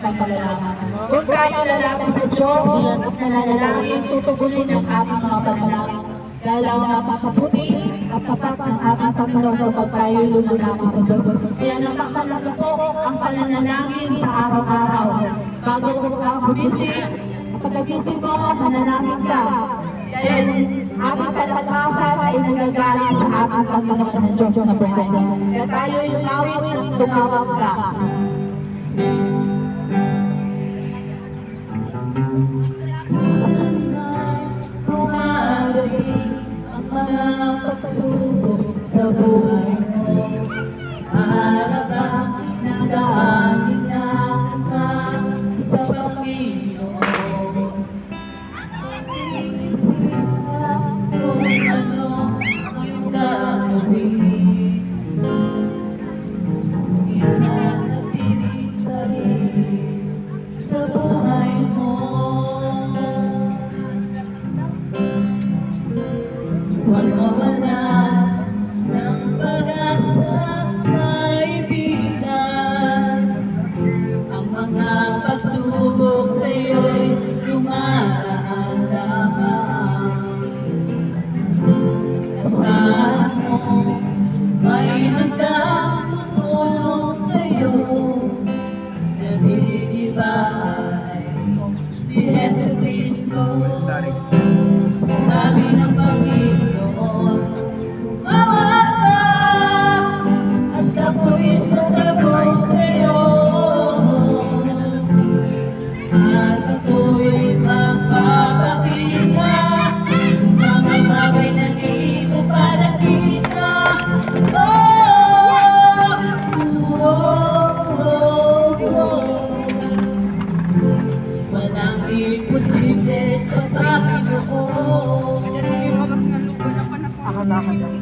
pagkalalangin. Kung tayo lalapit sa Diyos at nananalangin, tutugunin ang ating mga panalangin. Dahil ang napakabuti at tapat ng ating Panginoon kapag tayo lulunapit sa Diyos. Kaya napakalaga po ang pananalangin sa araw-araw. Bago ko ang bumising, pagkagising mo, manalangin ka. Dahil ating kalakasan ay nagagaling sa ating Panginoon ng Diyos na buhay. Kaya tayo yung awit ng tumawag ka. Ang mga pagsubok sa buhay mo, para bang nagaanin ka sa Panginoon? Iisip ka kung ano ang gagawin, inanatili ka rin sa buhay mo. Huwag mawala ng pag-asa, kaibigan. Ang mga pagsubok sa'yo'y dumaraan lamang. Asahan mo, may handang tutulong sa'yo. Nalilibay si Jesu Cristo. Sabi ng Panginoon, mawala ka at ako'y sasagot sa'yo. At ako'y magpapakita mga bagay na di mo pa nakita. Walang imposible sa Panginoon. Ako lakad lang.